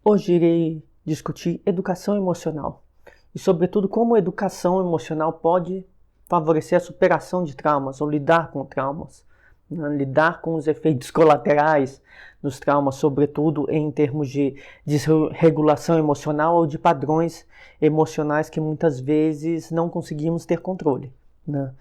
Hoje irei discutir educação emocional e, sobretudo, como a educação emocional pode favorecer a superação de traumas ou lidar com traumas, né? Lidar com os efeitos colaterais dos traumas, sobretudo em termos de desregulação emocional ou de padrões emocionais que muitas vezes não conseguimos ter controle, né?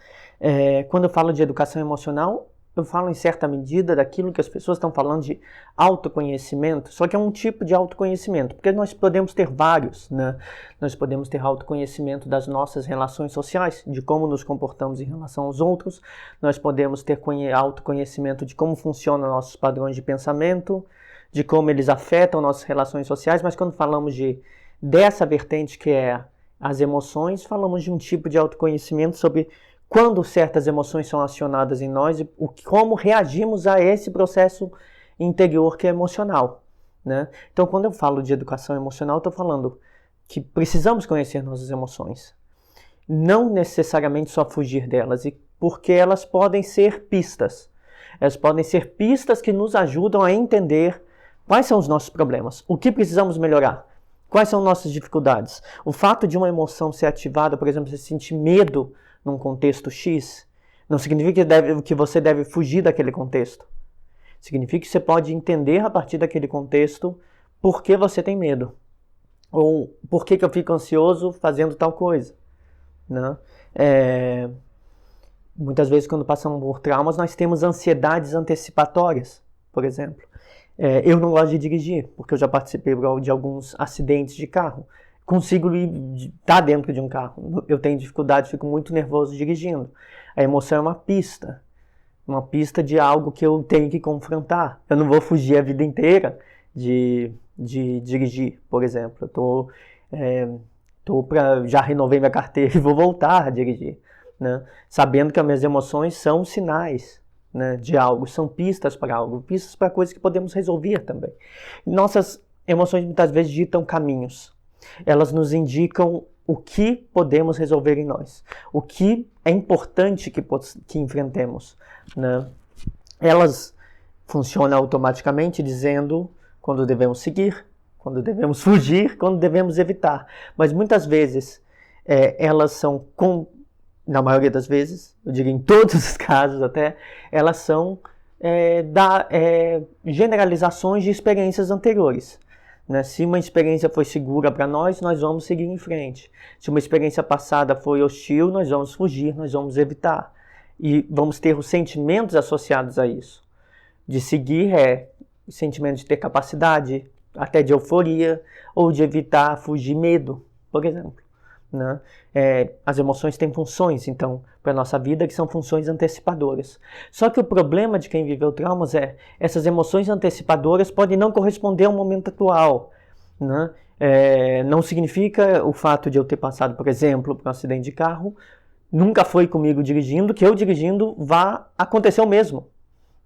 Quando eu falo de educação emocional, eu falo em certa medida daquilo que as pessoas estão falando de autoconhecimento, só que é um tipo de autoconhecimento, porque nós podemos ter vários, né? Nós podemos ter autoconhecimento das nossas relações sociais, de como nos comportamos em relação aos outros, nós podemos ter autoconhecimento de como funcionam nossos padrões de pensamento, de como eles afetam nossas relações sociais, mas quando falamos dessa vertente que é as emoções, falamos de um tipo de autoconhecimento sobre quando certas emoções são acionadas em nós e como reagimos a esse processo interior que é emocional, né? Então, quando eu falo de educação emocional, estou falando que precisamos conhecer nossas emoções. Não necessariamente só fugir delas, porque elas podem ser pistas. Elas podem ser pistas que nos ajudam a entender quais são os nossos problemas, o que precisamos melhorar, quais são nossas dificuldades. O fato de uma emoção ser ativada, por exemplo, você sentir medo num contexto X, não significa que você deve fugir daquele contexto. Significa que você pode entender a partir daquele contexto por que você tem medo. Ou por que eu fico ansioso fazendo tal coisa, né? Muitas vezes, quando passamos por traumas, nós temos ansiedades antecipatórias, por exemplo. Eu não gosto de dirigir, porque eu já participei de alguns acidentes de carro. Consigo estar dentro de um carro. Eu tenho dificuldade, fico muito nervoso dirigindo. A emoção é uma pista de algo que eu tenho que confrontar. Eu não vou fugir a vida inteira de dirigir, por exemplo. Já renovei minha carteira e vou voltar a dirigir, né? Sabendo que as minhas emoções são sinais, né, de algo, são pistas para algo, pistas para coisas que podemos resolver também. Nossas emoções muitas vezes ditam caminhos. Elas nos indicam o que podemos resolver em nós, o que é importante que enfrentemos, né? Elas funcionam automaticamente dizendo quando devemos seguir, quando devemos fugir, quando devemos evitar. Mas muitas vezes elas são, na maioria das vezes, eu diria em todos os casos até, elas são generalizações de experiências anteriores. Né? Se uma experiência foi segura para nós vamos seguir em frente. Se uma experiência passada foi hostil, nós vamos fugir, nós vamos evitar. E vamos ter os sentimentos associados a isso. De seguir o sentimento de ter capacidade, até de euforia, ou de evitar, fugir, medo, por exemplo, né? As emoções têm funções, então, para a nossa vida, que são funções antecipadoras. Só que o problema de quem viveu traumas essas emoções antecipadoras podem não corresponder ao momento atual, né? Não significa o fato de eu ter passado, por exemplo, por um acidente de carro, nunca foi comigo dirigindo, que eu dirigindo vá acontecer o mesmo.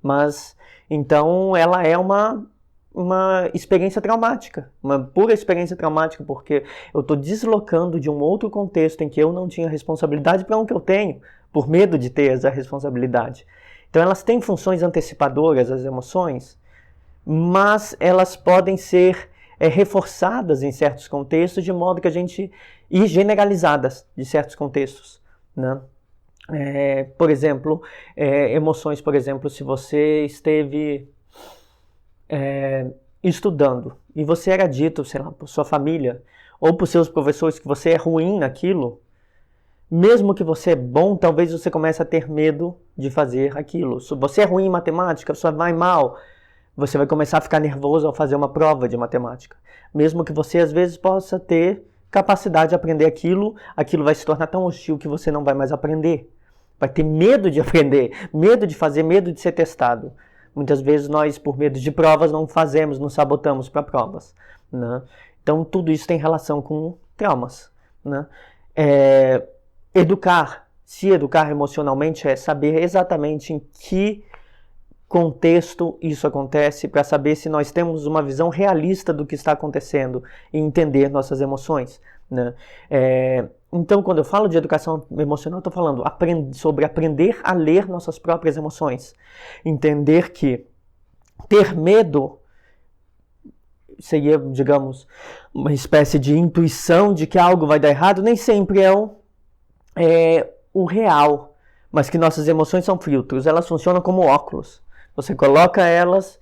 Mas, então, ela é uma experiência traumática, uma pura experiência traumática, porque eu estou deslocando de um outro contexto em que eu não tinha responsabilidade para um que eu tenho, por medo de ter essa responsabilidade. Então elas têm funções antecipadoras, as emoções, mas elas podem ser reforçadas em certos contextos, de modo que e generalizadas de certos contextos, né? Por exemplo, emoções, por exemplo, se você esteve estudando e você era dito, sei lá, por sua família ou por seus professores que você é ruim naquilo, mesmo que você é bom, talvez você comece a ter medo de fazer aquilo. Se você é ruim em matemática, você vai mal, você vai começar a ficar nervoso ao fazer uma prova de matemática. Mesmo que você às vezes possa ter capacidade de aprender aquilo vai se tornar tão hostil que você não vai mais aprender. Vai ter medo de aprender, medo de fazer, medo de ser testado. Muitas vezes nós, por medo de provas, não fazemos, nos sabotamos para provas, né? Então, tudo isso tem relação com traumas, né? Se educar emocionalmente é saber exatamente em que contexto isso acontece, para saber se nós temos uma visão realista do que está acontecendo e entender nossas emoções, né? Então, quando eu falo de educação emocional, estou falando sobre aprender a ler nossas próprias emoções. Entender que ter medo seria, digamos, uma espécie de intuição de que algo vai dar errado, nem sempre é o real, mas que nossas emoções são filtros, elas funcionam como óculos. Você coloca elas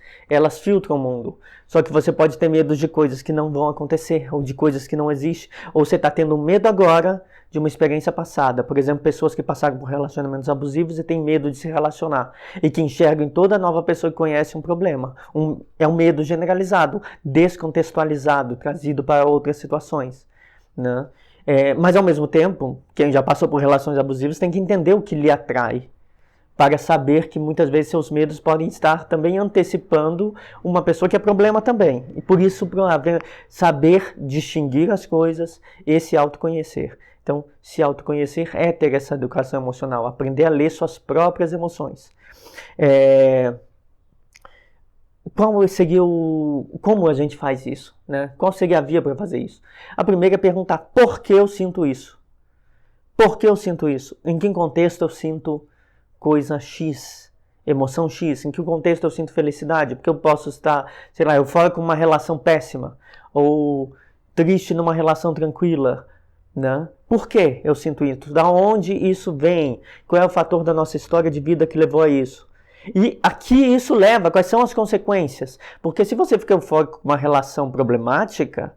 filtram o mundo. Só que você pode ter medo de coisas que não vão acontecer, ou de coisas que não existem, ou você está tendo medo agora de uma experiência passada. Por exemplo, pessoas que passaram por relacionamentos abusivos e têm medo de se relacionar, e que enxergam em toda nova pessoa que conhece um problema. É um medo generalizado, descontextualizado, trazido para outras situações, né? Mas ao mesmo tempo, quem já passou por relações abusivas tem que entender o que lhe atrai, para saber que muitas vezes seus medos podem estar também antecipando uma pessoa que é problema também. E por isso, saber distinguir as coisas e se autoconhecer. Então, se autoconhecer é ter essa educação emocional, aprender a ler suas próprias emoções. Como a gente faz isso, né? Qual seria a via para fazer isso? A primeira é perguntar: por que eu sinto isso? Por que eu sinto isso? Em que contexto eu sinto coisa X, emoção X? Em que contexto eu sinto felicidade? Porque eu posso estar, sei lá, eufórico numa relação péssima, ou triste numa relação tranquila, né? Por que eu sinto isso? Da onde isso vem? Qual é o fator da nossa história de vida que levou a isso? E aqui isso leva, quais são as consequências? Porque se você fica eufórico com uma relação problemática,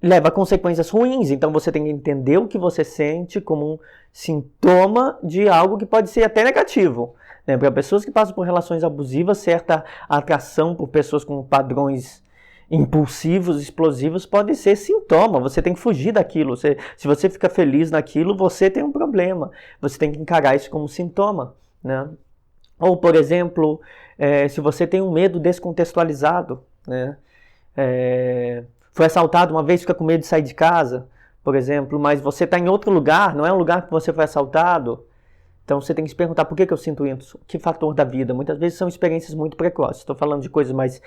leva a consequências ruins. Então você tem que entender o que você sente como um sintoma de algo que pode ser até negativo, né? Para pessoas que passam por relações abusivas, certa atração por pessoas com padrões impulsivos, explosivos, pode ser sintoma. Você tem que fugir daquilo. Se você fica feliz naquilo, você tem um problema. Você tem que encarar isso como sintoma, né? Ou, por exemplo, se você tem um medo descontextualizado, né? Foi assaltado uma vez, fica com medo de sair de casa, por exemplo, mas você está em outro lugar, não é um lugar que você foi assaltado. Então você tem que se perguntar: por que eu sinto isso? Que fator da vida? Muitas vezes são experiências muito precoces. Estou falando de coisas mais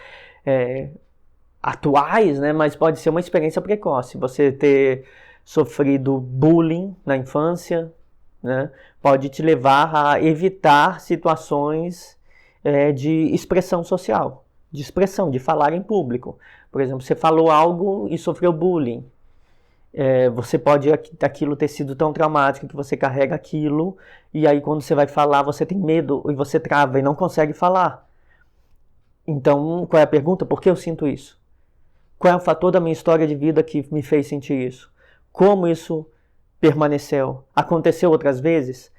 atuais, né? Mas pode ser uma experiência precoce. Você ter sofrido bullying na infância, né? Pode te levar a evitar situações de expressão social, de expressão, de falar em público. Por exemplo, você falou algo e sofreu bullying. Você pode aquilo ter sido tão traumático que você carrega aquilo, e aí quando você vai falar você tem medo e você trava e não consegue falar. Então, qual é a pergunta? Por que eu sinto isso? Qual é o fator da minha história de vida que me fez sentir isso? Como isso permaneceu? Aconteceu outras vezes?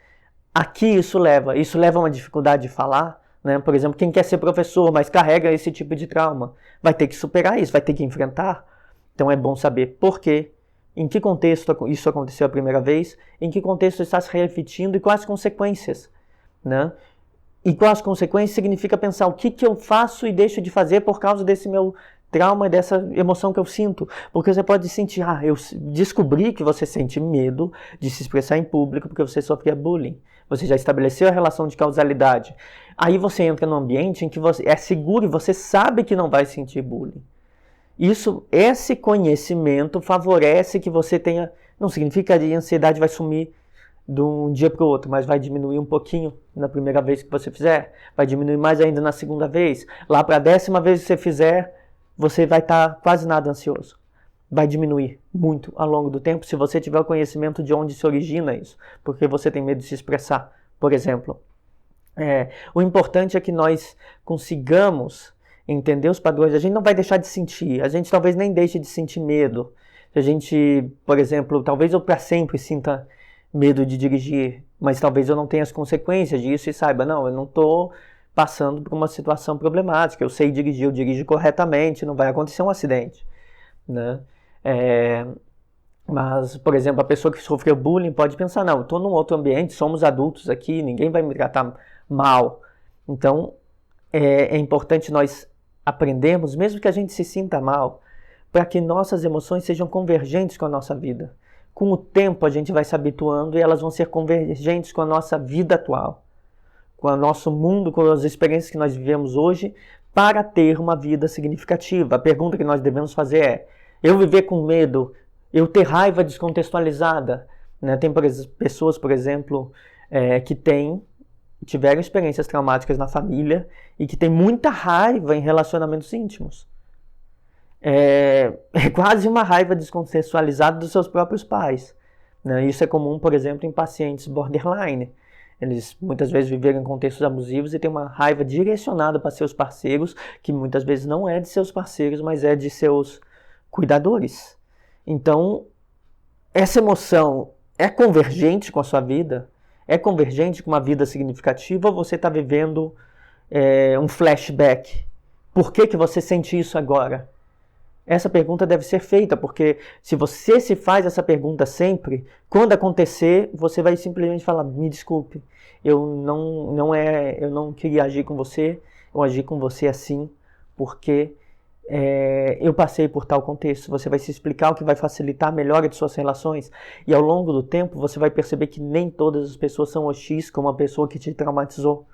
Aqui isso leva a uma dificuldade de falar, né? Por exemplo, quem quer ser professor, mas carrega esse tipo de trauma, vai ter que superar isso, vai ter que enfrentar. Então é bom saber por quê, em que contexto isso aconteceu a primeira vez, em que contexto está se repetindo e quais as consequências, né? E quais as consequências significa pensar o que eu faço e deixo de fazer por causa desse meu trauma, dessa emoção que eu sinto. Porque você pode sentir, eu descobri que você sente medo de se expressar em público porque você sofria bullying. Você já estabeleceu a relação de causalidade. Aí você entra num ambiente em que você é seguro e você sabe que não vai sentir bullying. Esse conhecimento favorece que você tenha... Não significa que a ansiedade vai sumir de um dia para o outro, mas vai diminuir um pouquinho na primeira vez que você fizer. Vai diminuir mais ainda na segunda vez. Lá para a 10ª vez que você fizer, você vai estar quase nada ansioso. Vai diminuir muito ao longo do tempo se você tiver o conhecimento de onde se origina isso. Porque você tem medo de se expressar, por exemplo. O importante é que nós consigamos entender os padrões. A gente não vai deixar de sentir. A gente talvez nem deixe de sentir medo. Se a gente, por exemplo, talvez eu para sempre sinta medo de dirigir, mas talvez eu não tenha as consequências disso e saiba, não, eu não estou passando por uma situação problemática, eu sei dirigir, eu dirijo corretamente, não vai acontecer um acidente, né? Mas, por exemplo, a pessoa que sofreu bullying pode pensar, não, eu estou num outro ambiente, somos adultos aqui, ninguém vai me tratar mal. Então, é importante nós aprendermos, mesmo que a gente se sinta mal, para que nossas emoções sejam convergentes com a nossa vida. Com o tempo a gente vai se habituando e elas vão ser convergentes com a nossa vida atual, com o nosso mundo, com as experiências que nós vivemos hoje, para ter uma vida significativa. A pergunta que nós devemos fazer é: eu viver com medo, eu ter raiva descontextualizada, né? Tem pessoas, por exemplo, que tiveram experiências traumáticas na família e que têm muita raiva em relacionamentos íntimos. é quase uma raiva descontextualizada dos seus próprios pais, né? Isso é comum, por exemplo, em pacientes borderline. Eles muitas vezes viveram em contextos abusivos e têm uma raiva direcionada para seus parceiros, que muitas vezes não é de seus parceiros, mas é de seus cuidadores. Então, essa emoção é convergente com a sua vida? É convergente com uma vida significativa ou você está vivendo um flashback? Por que você sente isso agora? Essa pergunta deve ser feita, porque se você se faz essa pergunta sempre, quando acontecer, você vai simplesmente falar, me desculpe, eu não queria agir com você, eu agi com você assim, porque eu passei por tal contexto. Você vai se explicar o que vai facilitar a melhora de suas relações, e ao longo do tempo você vai perceber que nem todas as pessoas são hostis como a pessoa que te traumatizou.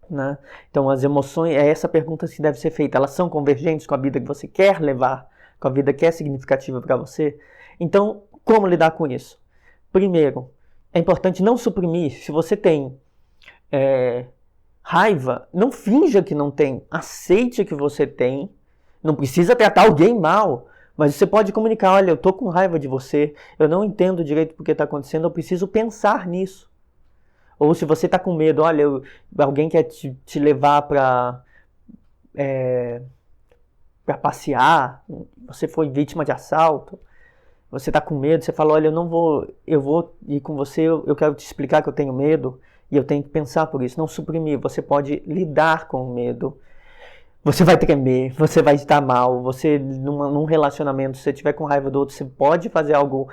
Né? Então as emoções, é essa pergunta que deve ser feita, elas são convergentes com a vida que você quer levar, com a vida que é significativa para você? Então, como lidar com isso? Primeiro, é importante não suprimir. Se você tem raiva, não finja que não tem, aceite que você tem, não precisa tratar alguém mal, mas você pode comunicar, olha, eu tô com raiva de você, eu não entendo direito porque está acontecendo, eu preciso pensar nisso. Ou se você está com medo, olha, alguém quer te levar para passear, você foi vítima de assalto, você está com medo, você fala, olha, eu vou ir com você, eu quero te explicar que eu tenho medo e eu tenho que pensar por isso, não suprimir. Você pode lidar com o medo. Você vai tremer, você vai estar mal, você num relacionamento, se você estiver com raiva do outro, você pode fazer algo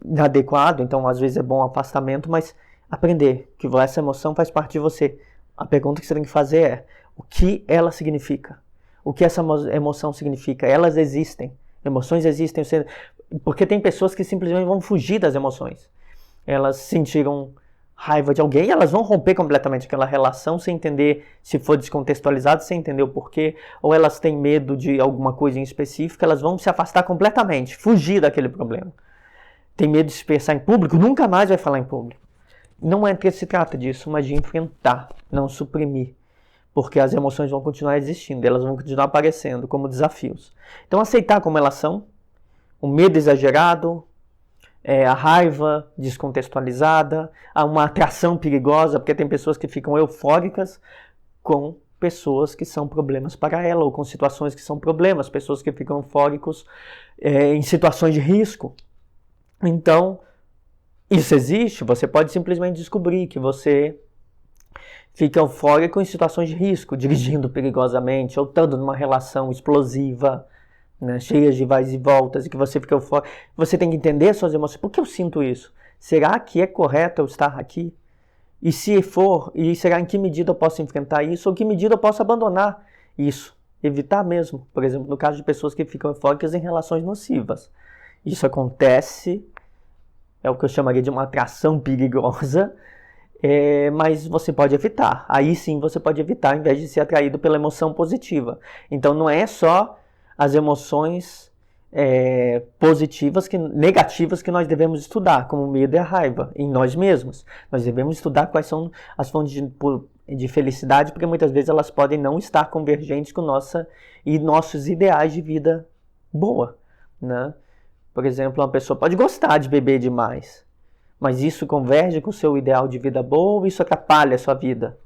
inadequado, então às vezes é bom afastamento, mas aprender que essa emoção faz parte de você. A pergunta que você tem que fazer é, o que ela significa? O que essa emoção significa? Elas existem. Emoções existem. Porque tem pessoas que simplesmente vão fugir das emoções. Elas sentiram raiva de alguém e elas vão romper completamente aquela relação sem entender, se for descontextualizado, sem entender o porquê. Ou elas têm medo de alguma coisa em específico, elas vão se afastar completamente, fugir daquele problema. Tem medo de se expressar em público, nunca mais vai falar em público. Não é que se trata disso, mas de enfrentar, não suprimir. Porque as emoções vão continuar existindo, elas vão continuar aparecendo como desafios. Então aceitar como elas são, o medo exagerado, a raiva descontextualizada, uma atração perigosa, porque tem pessoas que ficam eufóricas com pessoas que são problemas para ela, ou com situações que são problemas, pessoas que ficam eufóricos em situações de risco. Então, isso existe, você pode simplesmente descobrir que você fica eufórico em situações de risco, dirigindo perigosamente, ou estando numa relação explosiva, né, cheia de vais e voltas, e que você fica eufórico. Você tem que entender suas emoções. Por que eu sinto isso? Será que é correto eu estar aqui? E se for, e será em que medida eu posso enfrentar isso, ou que medida eu posso abandonar isso? Evitar mesmo. Por exemplo, no caso de pessoas que ficam eufóricas em relações nocivas. Isso acontece, é o que eu chamaria de uma atração perigosa, mas você pode evitar. Aí sim você pode evitar, ao invés de ser atraído pela emoção positiva. Então não é só as emoções negativas que nós devemos estudar, como o medo e a raiva, em nós mesmos. Nós devemos estudar quais são as fontes de felicidade, porque muitas vezes elas podem não estar convergentes com nossos ideais de vida boa, né? Por exemplo, uma pessoa pode gostar de beber demais, mas isso converge com o seu ideal de vida boa ou isso atrapalha a sua vida?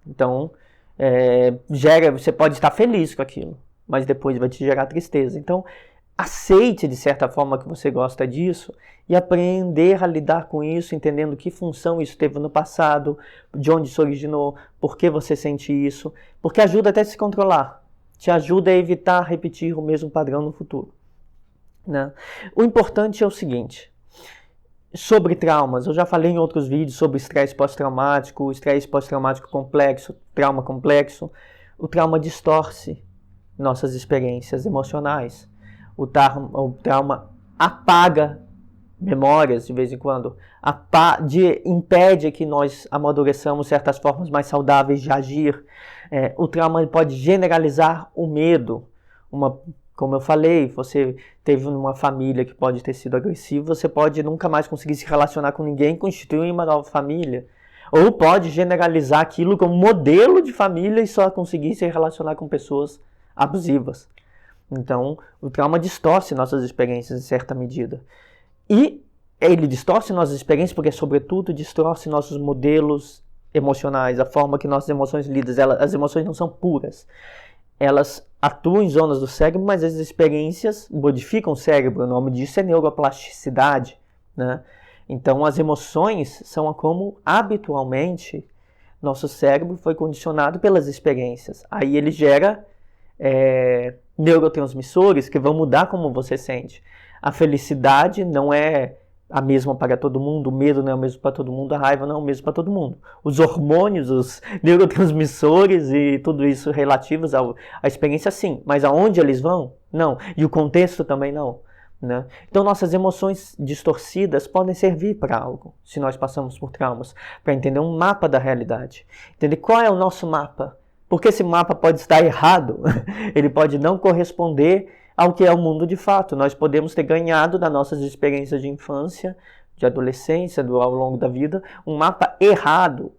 Então, você pode estar feliz com aquilo, mas depois vai te gerar tristeza. Então, aceite de certa forma que você gosta disso e aprender a lidar com isso, entendendo que função isso teve no passado, de onde isso originou, por que você sente isso, porque ajuda até a se controlar, te ajuda a evitar repetir o mesmo padrão no futuro. Né? O importante é o seguinte, sobre traumas, eu já falei em outros vídeos sobre estresse pós-traumático, estresse pós-traumático complexo, trauma complexo. O trauma distorce nossas experiências emocionais. O trauma apaga memórias de vez em quando, impede que nós amadureçamos certas formas mais saudáveis de agir. O trauma pode generalizar o medo. Como eu falei, você teve uma família que pode ter sido agressiva, você pode nunca mais conseguir se relacionar com ninguém, constituir uma nova família. Ou pode generalizar aquilo como modelo de família e só conseguir se relacionar com pessoas abusivas. Então, o trauma distorce nossas experiências em certa medida. E ele distorce nossas experiências porque, sobretudo, distorce nossos modelos emocionais, a forma que nossas emoções lidam. As emoções não são puras. Elas atuam em zonas do cérebro, mas as experiências modificam o cérebro. O nome disso é neuroplasticidade, né? Então, as emoções são como, habitualmente, nosso cérebro foi condicionado pelas experiências. Aí ele gera neurotransmissores que vão mudar como você sente. A felicidade não é a mesma para todo mundo, o medo não é o mesmo para todo mundo, a raiva não é o mesmo para todo mundo. Os hormônios, os neurotransmissores e tudo isso relativos à experiência, sim. Mas aonde eles vão? Não. E o contexto também não. Né? Então, nossas emoções distorcidas podem servir para algo, se nós passamos por traumas, para entender um mapa da realidade. Entender qual é o nosso mapa. Porque esse mapa pode estar errado, ele pode não corresponder ao que é o mundo de fato. Nós podemos ter ganhado das nossas experiências de infância, de adolescência, ao longo da vida, um mapa errado.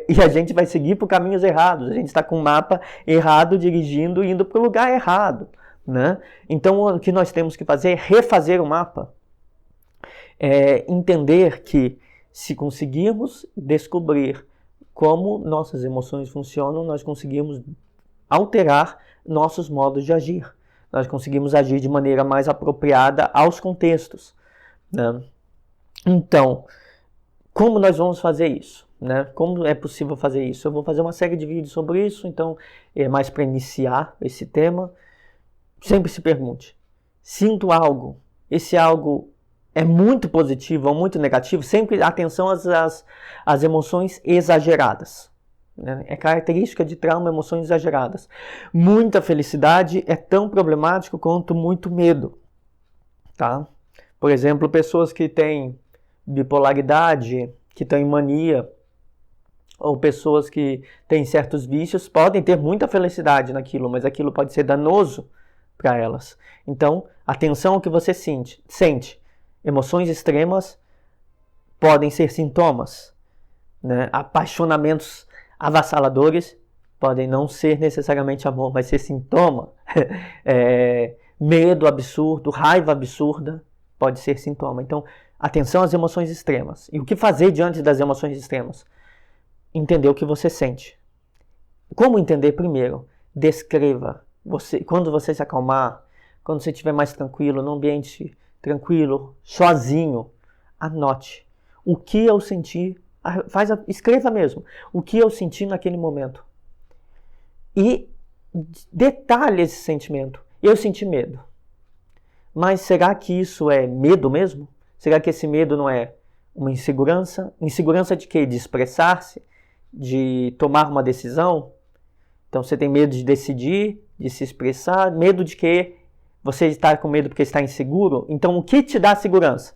E a gente vai seguir por caminhos errados. A gente está com um mapa errado, dirigindo e indo para o lugar errado. Né? Então, o que nós temos que fazer é refazer o mapa. Entender que, se conseguirmos descobrir como nossas emoções funcionam, nós conseguimos alterar nossos modos de agir. Nós conseguimos agir de maneira mais apropriada aos contextos. Né? Então, como nós vamos fazer isso? Né? Como é possível fazer isso? Eu vou fazer uma série de vídeos sobre isso, então é mais para iniciar esse tema. Sempre se pergunte, sinto algo, esse algo é muito positivo ou muito negativo? Sempre atenção às emoções exageradas. Né? É característica de trauma, emoções exageradas. Muita felicidade é tão problemático quanto muito medo. Tá? Por exemplo, pessoas que têm bipolaridade, que têm mania, ou pessoas que têm certos vícios, podem ter muita felicidade naquilo, mas aquilo pode ser danoso para elas. Então, atenção ao que você sente. Emoções extremas podem ser sintomas. Né? Apaixonamentos avassaladores podem não ser necessariamente amor, mas ser sintoma. Medo absurdo, raiva absurda pode ser sintoma. Então, atenção às emoções extremas. E o que fazer diante das emoções extremas? Entender o que você sente. Como entender? Primeiro, descreva. Quando você se acalmar, quando você estiver mais tranquilo, num ambiente tranquilo, sozinho, anote o que eu senti, escreva mesmo, o que eu senti naquele momento. E detalhe esse sentimento. Eu senti medo. Mas será que isso é medo mesmo? Será que esse medo não é uma insegurança? Insegurança de quê? De expressar-se? De tomar uma decisão? Então você tem medo de decidir, de se expressar, medo de que você está com medo porque está inseguro. Então o que te dá segurança?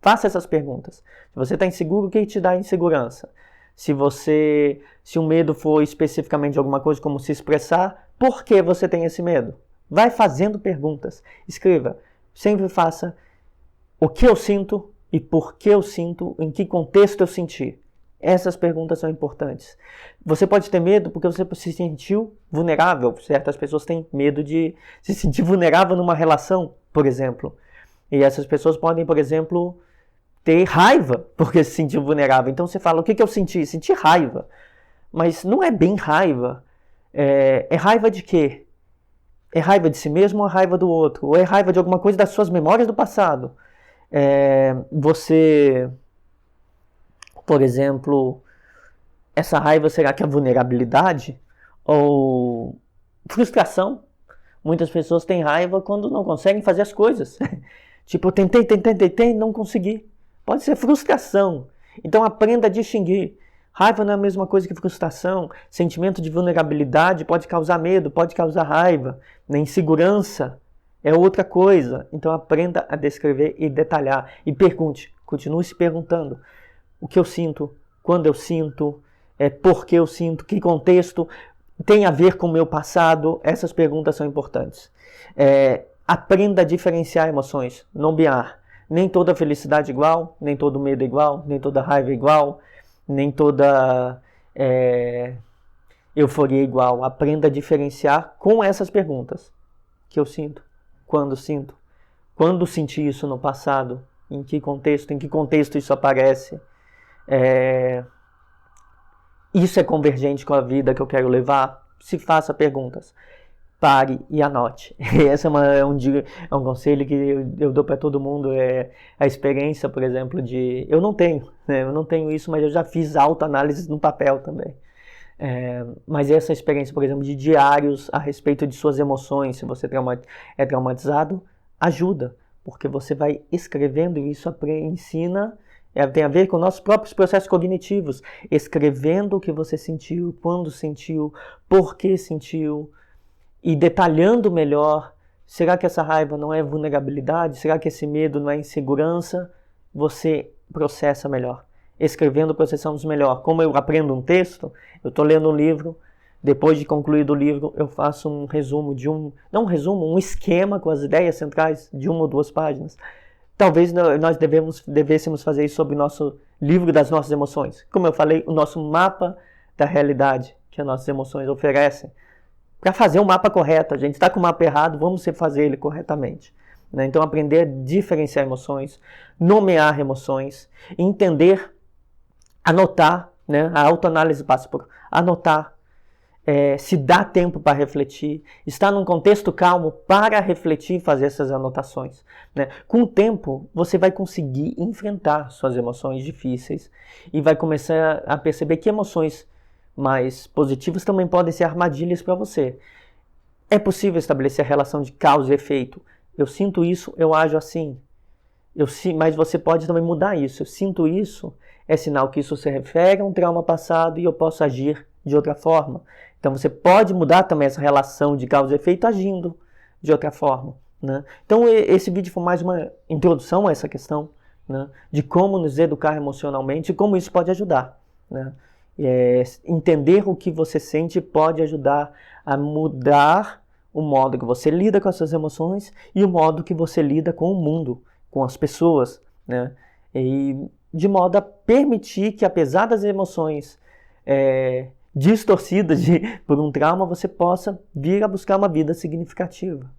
Faça essas perguntas. Se você está inseguro, o que te dá insegurança? Se o medo for especificamente de alguma coisa como se expressar, por que você tem esse medo? Vai fazendo perguntas. Escreva. Sempre faça o que eu sinto e por que eu sinto, em que contexto eu senti. Essas perguntas são importantes. Você pode ter medo porque você se sentiu vulnerável. Certas pessoas têm medo de se sentir vulnerável numa relação, por exemplo. E essas pessoas podem, por exemplo, ter raiva porque se sentiu vulnerável. Então você fala, o que eu senti? Senti raiva. Mas não é bem raiva. É raiva de quê? É raiva de si mesmo ou é raiva do outro? Ou é raiva de alguma coisa das suas memórias do passado? Por exemplo, essa raiva, será que é vulnerabilidade? Ou frustração? Muitas pessoas têm raiva quando não conseguem fazer as coisas. Tipo, eu tentei, não consegui. Pode ser frustração. Então aprenda a distinguir. Raiva não é a mesma coisa que frustração. Sentimento de vulnerabilidade pode causar medo, pode causar raiva. Insegurança é outra coisa. Então aprenda a descrever e detalhar. E pergunte, continue se perguntando. O que eu sinto, quando eu sinto, por que eu sinto, que contexto tem a ver com o meu passado. Essas perguntas são importantes. Aprenda a diferenciar emoções, nomear. Nem toda felicidade é igual, nem todo medo é igual, nem toda raiva é igual, nem toda euforia é igual. Aprenda a diferenciar com essas perguntas. que eu sinto, quando sinto, quando senti isso no passado, em que contexto isso aparece. Isso é convergente com a vida que eu quero levar? Se faça perguntas. Pare e anote. Esse é um conselho que eu dou para todo mundo. A experiência, por exemplo, de... Eu não tenho isso, mas eu já fiz autoanálise no papel também. Mas essa experiência, por exemplo, de diários a respeito de suas emoções, se você é traumatizado, ajuda, porque você vai escrevendo e isso ensina, tem a ver com nossos próprios processos cognitivos, escrevendo o que você sentiu, quando sentiu, por que sentiu, e detalhando melhor. Será que essa raiva não é vulnerabilidade? Será que esse medo não é insegurança? Você processa melhor. Escrevendo, processamos melhor. Como eu aprendo um texto, eu estou lendo um livro, depois de concluir o livro, eu faço um resumo um esquema com as ideias centrais de 1 ou 2 páginas. Talvez nós devêssemos fazer isso sobre o nosso livro das nossas emoções. Como eu falei, o nosso mapa da realidade que as nossas emoções oferecem. Para fazer o mapa correto, a gente está com o mapa errado, vamos fazer ele corretamente. Então, aprender a diferenciar emoções, nomear emoções, entender, anotar, a autoanálise passa por anotar, se dá tempo para refletir, estar num contexto calmo para refletir e fazer essas anotações. Com o tempo, você vai conseguir enfrentar suas emoções difíceis e vai começar a perceber que emoções mais positivas também podem ser armadilhas para você. É possível estabelecer a relação de causa e efeito. Eu sinto isso, eu ajo assim. Mas você pode também mudar isso. Eu sinto isso, é sinal que isso se refere a um trauma passado e eu posso agir de outra forma. Então você pode mudar também essa relação de causa e efeito agindo de outra forma. Então esse vídeo foi mais uma introdução a essa questão, de como nos educar emocionalmente e como isso pode ajudar. Entender o que você sente pode ajudar a mudar o modo que você lida com as suas emoções e o modo que você lida com o mundo, com as pessoas, e de modo a permitir que, apesar das emoções distorcidas por um trauma, você possa vir a buscar uma vida significativa.